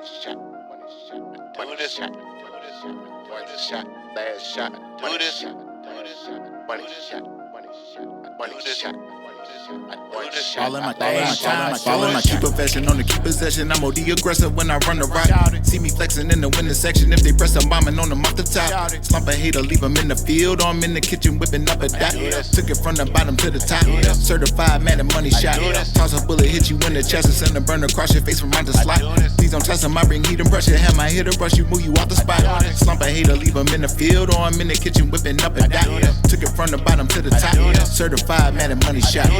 shot, do this shot, one shot, last shot, do this shot, one shot, one shot. All in my thing, all in my key profession. On the key possession, I'm OD aggressive when I run the route. See me flexing in the winning section. If they press, I'm bombing on them off the top. Slump a hater, leave them in the field, or I'm in the kitchen whipping up a dot. Took it from the bottom to the top. Certified Madden money shot. Toss a bullet, hit you in the chest, and send a burner across your face from out the slot. Please don't test them, I bring heat and brush it. Have my hitter brush you, move you out the spot. Slump a hater, leave them in the field, or I'm in the kitchen whipping up a dot. Took it from the bottom to the top. Certified Madden money shot.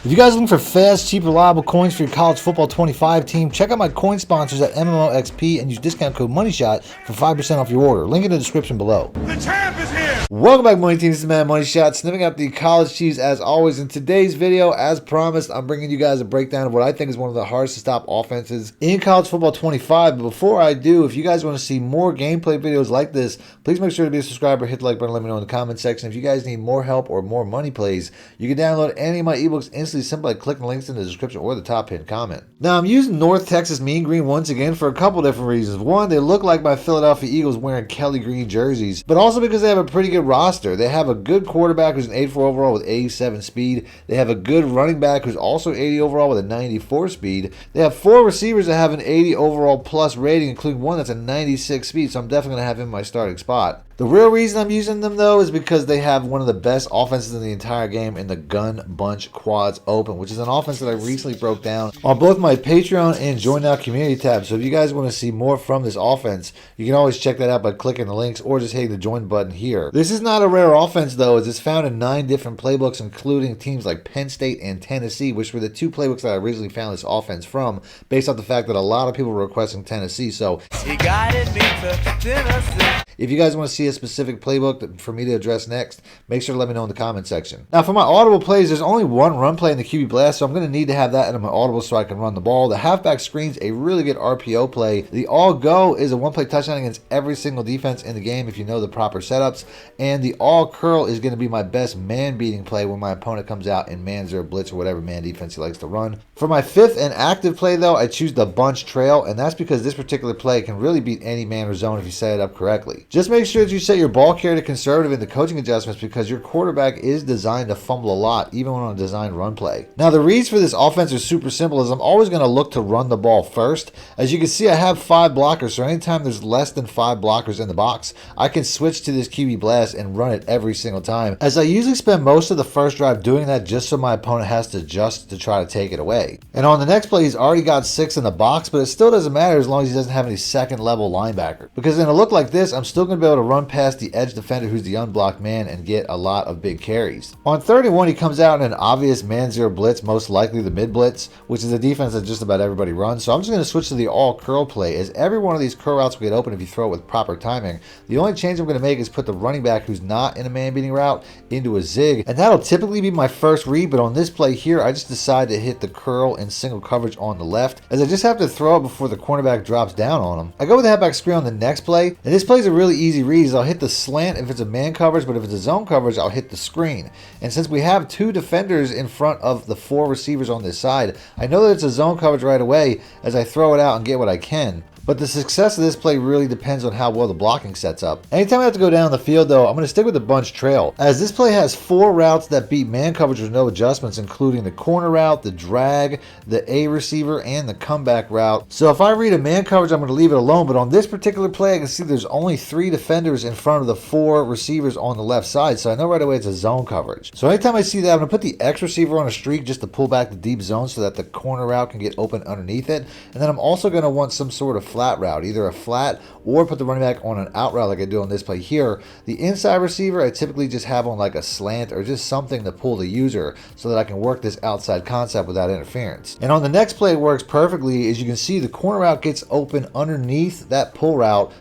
If you guys are looking for fast, cheap, reliable coins for your college football 25 team, check out my coin sponsors at MMOXP and use discount code MONEYSHOT for 5% off your order. Link in the description below. The champ is here! Welcome back, Money Team. This is Madden Money Shot, sniffing out the college cheese as always. In today's video, as promised, I'm bringing you guys a breakdown of what I think is one of the hardest to stop offenses in college football 25. But before I do, if you guys want to see more gameplay videos like this, please make sure to be a subscriber, hit the like button, let me know in the comment section. If you guys need more help or more money plays, you can download any of my ebooks instantly simply by clicking the links in the description or the top pinned comment. Now, I'm using North Texas Mean Green once again for a couple different reasons. One, they look like my Philadelphia Eagles wearing Kelly Green jerseys, but also because they have a pretty good roster. They have a good quarterback who's an 84 overall with 87 speed. They have a good running back who's also 80 overall with a 94 speed. They have 4 receivers that have an 80 overall plus rating, including one that's a 96 speed, so I'm definitely going to have him in my starting spot. The real reason I'm using them, though, is because they have one of the best offenses in the entire game in the Gun Bunch Quads Open, which is an offense that I recently broke down on both my Patreon and Join Now community tabs. So if you guys want to see more from this offense, you can always check that out by clicking the links or just hitting the join button here. This is not a rare offense, though, as it's found in 9 different playbooks, including teams like Penn State and Tennessee, which were the 2 playbooks that I originally found this offense from, based off the fact that a lot of people were requesting Tennessee. So He guided me to Tennessee. if you guys want to see a specific playbook for me to address next, make sure to let me know in the comment section. Now, for my audible plays, there's only one run play in the QB blast, so I'm going to need to have that in my audible so I can run the ball. The halfback screen's a really good RPO play. The all go is a one-play touchdown against every single defense in the game if you know the proper setups. And the all curl is going to be my best man-beating play when my opponent comes out in man zero blitz or whatever man defense he likes to run. For my 5th and active play, though, I choose the bunch trail, and that's because this particular play can really beat any man or zone if you set it up correctly. Just make sure that you set your ball carrier to conservative in the coaching adjustments because your quarterback is designed to fumble a lot, even on a designed run play. Now, the reads for this offense are super simple, as I'm always going to look to run the ball first. As you can see, I have 5 blockers, so anytime there's less than 5 blockers in the box, I can switch to this QB blast and run it every single time, as I usually spend most of the first drive doing that just so my opponent has to adjust to try to take it away. And on the next play, he's already got 6 in the box, but it still doesn't matter as long as he doesn't have any second level linebacker, because in a look like this, I'm still going to be able to run past the edge defender who's the unblocked man and get a lot of big carries. On 31, he comes out in an obvious man zero blitz, most likely the mid blitz, which is a defense that just about everybody runs. So I'm just going to switch to the all curl play, as every one of these curl routes will get open if you throw it with proper timing. The only change I'm going to make is put the running back who's not in a man beating route into a zig, and that'll typically be my first read, but on this play here, I just decided to hit the curl in single coverage on the left, as I just have to throw it before the cornerback drops down on him. I go with the halfback screen on the next play, and this play is a really easy read, as I'll hit the slant if it's a man coverage, but if it's a zone coverage, I'll hit the screen. And since we have 2 defenders in front of the 4 receivers on this side, I know that it's a zone coverage right away as I throw it out and get what I can. But the success of this play really depends on how well the blocking sets up. Anytime I have to go down the field, though, I'm going to stick with the bunch trail, as this play has 4 routes that beat man coverage with no adjustments, including the corner route, the drag, the A receiver, and the comeback route. So if I read a man coverage, I'm going to leave it alone, but on this particular play, I can see there's only 3 defenders in front of the 4 receivers on the left side, so I know right away it's a zone coverage. So anytime I see that, I'm going to put the X receiver on a streak just to pull back the deep zone so that the corner route can get open underneath it. And then I'm also going to want some sort of flat route, either a flat or put the running back on an out route like I do on this play here. The inside receiver I typically just have on like a slant or just something to pull the user so that I can work this outside concept without interference. And on the next play, it works perfectly. As you can see, the corner route gets open underneath that pull route,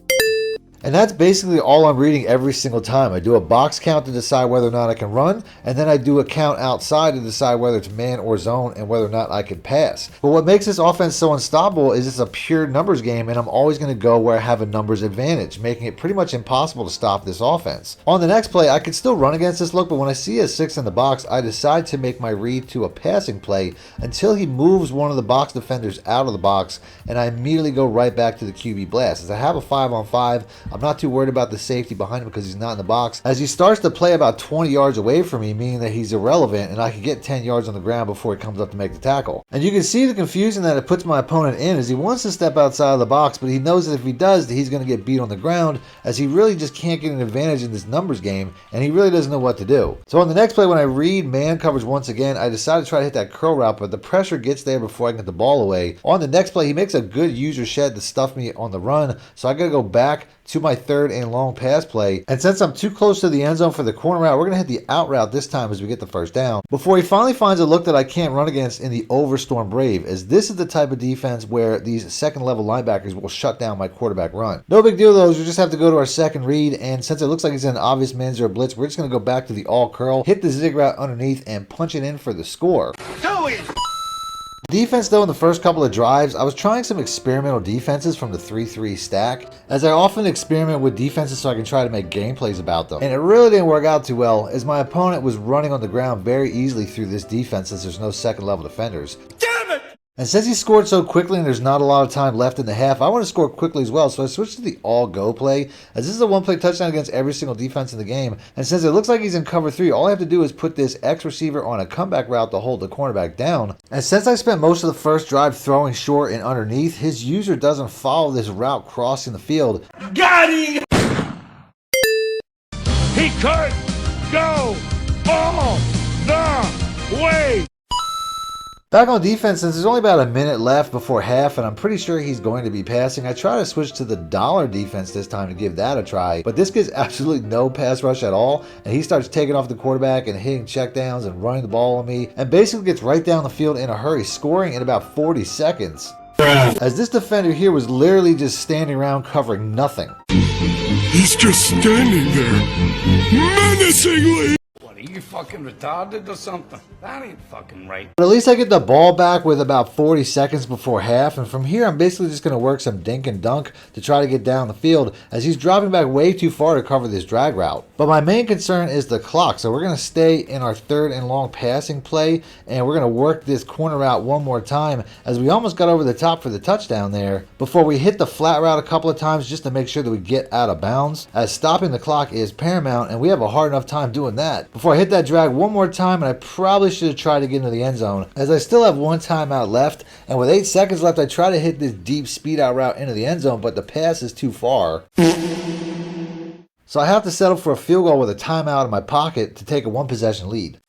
And that's basically all I'm reading every single time. I do a box count to decide whether or not I can run, and then I do a count outside to decide whether it's man or zone and whether or not I can pass. But what makes this offense so unstoppable is it's a pure numbers game, and I'm always going to go where I have a numbers advantage, making it pretty much impossible to stop this offense. On the next play, I could still run against this look, but when I see a 6 in the box, I decide to make my read to a passing play until he moves one of the box defenders out of the box, and I immediately go right back to the QB blast. As I have a 5-on-5, I'm not too worried about the safety behind him because he's not in the box, as he starts to play about 20 yards away from me, meaning that he's irrelevant and I can get 10 yards on the ground before he comes up to make the tackle. And you can see the confusion that it puts my opponent in, as he wants to step outside of the box, but he knows that if he does, that he's going to get beat on the ground, as he really just can't get an advantage in this numbers game, and he really doesn't know what to do. So on the next play, when I read man coverage once again, I decide to try to hit that curl route, but the pressure gets there before I can get the ball away. On the next play, he makes a good user shed to stuff me on the run, so I got to go back to my 3rd and long pass play, and since I'm too close to the end zone for the corner route, we're going to hit the out route this time as we get the first down, before he finally finds a look that I can't run against in the Overstorm Brave, as this is the type of defense where these second level linebackers will shut down my quarterback run. No big deal though, we just have to go to our second read, and since it looks like he's in an obvious man zero blitz, we're just going to go back to the all curl, hit the zig route underneath, and punch it in for the score. Defense though, in the first couple of drives, I was trying some experimental defenses from the 3-3 stack, as I often experiment with defenses so I can try to make game plays about them. And it really didn't work out too well, as my opponent was running on the ground very easily through this defense as there's no second level defenders. Damn it! And since he scored so quickly and there's not a lot of time left in the half, I want to score quickly as well, so I switched to the all-go play, as this is a one-play touchdown against every single defense in the game. And since it looks like he's in cover 3, all I have to do is put this X receiver on a comeback route to hold the cornerback down. And since I spent most of the first drive throwing short and underneath, his user doesn't follow this route crossing the field. Got him! He could go all the way! Back on defense, since there's only about a minute left before half and I'm pretty sure he's going to be passing, I try to switch to the dollar defense this time to give that a try, but this gets absolutely no pass rush at all, and he starts taking off the quarterback and hitting checkdowns and running the ball on me, and basically gets right down the field in a hurry, scoring in about 40 seconds. As this defender here was literally just standing around covering nothing. He's just standing there, menacingly. What, are you fucking retarded or something? That ain't fucking right. But at least I get the ball back with about 40 seconds before half, and from here I'm basically just going to work some dink and dunk to try to get down the field, as he's dropping back way too far to cover this drag route. But my main concern is the clock, so we're going to stay in our 3rd and long passing play, and we're going to work this corner route one more time, as we almost got over the top for the touchdown there, before we hit the flat route a couple of times just to make sure that we get out of bounds, as stopping the clock is paramount, and we have a hard enough time doing that. Before I hit that drag one more time, and I probably should have tried to get into the end zone, as I still have one timeout left, and with 8 seconds left I try to hit this deep speed out route into the end zone, but the pass is too far. So I have to settle for a field goal with a timeout in my pocket to take a 1-possession lead.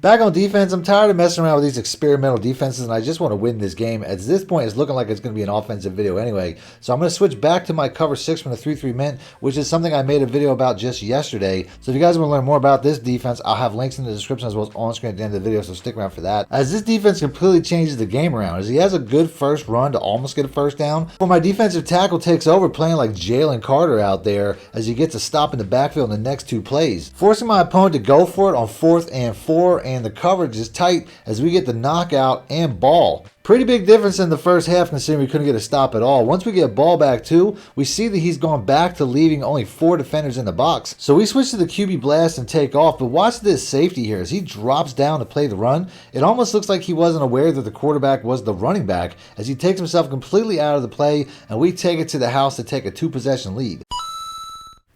Back on defense, I'm tired of messing around with these experimental defenses, and I just want to win this game. At this point, it's looking like it's going to be an offensive video anyway. So I'm going to switch back to my cover 6 from the 3-3 mint, which is something I made a video about just yesterday. So if you guys want to learn more about this defense, I'll have links in the description as well as on screen at the end of the video, so stick around for that. As this defense completely changes the game around, as he has a good first run to almost get a first down, before my defensive tackle takes over playing like Jalen Carter out there, as he gets a stop in the backfield in the next 2 plays, forcing my opponent to go for it on 4th and 4, and the coverage is tight as we get the knockout and ball. Pretty big difference in the first half considering we couldn't get a stop at all. Once we get ball back too, we see that he's gone back to leaving only 4 defenders in the box. So we switch to the QB blast and take off, but watch this safety here as he drops down to play the run. It almost looks like he wasn't aware that the quarterback was the running back, as he takes himself completely out of the play, and we take it to the house to take a 2-possession lead.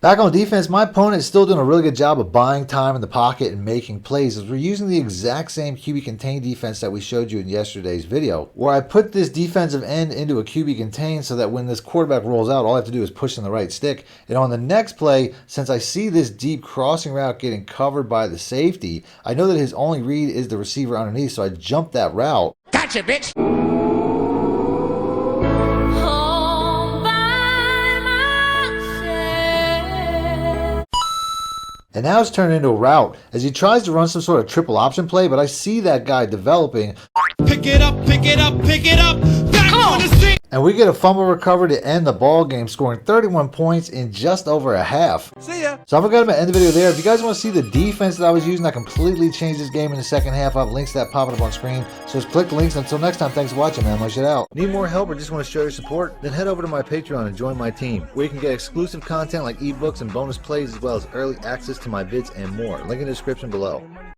Back on defense, my opponent is still doing a really good job of buying time in the pocket and making plays, as we're using the exact same QB contain defense that we showed you in yesterday's video, where I put this defensive end into a QB contain so that when this quarterback rolls out, all I have to do is push in the right stick. And on the next play, since I see this deep crossing route getting covered by the safety, I know that his only read is the receiver underneath, so I jump that route. Gotcha, bitch! And now it's turned into a route as he tries to run some sort of triple option play, but I see that guy developing. Pick it up, pick it up, pick it up. That And we get a fumble recovery to end the ball game, scoring 31 points in just over a half. See ya. So I'm going to end the video there. If you guys want to see the defense that I was using, I completely changed this game in the second half. I have links to that popping up on screen. So just click the links. Until next time, thanks for watching, man. Much it out. Need more help or just want to show your support? Then head over to my Patreon and join my team, where you can get exclusive content like ebooks and bonus plays, as well as early access to my vids and more. Link in the description below.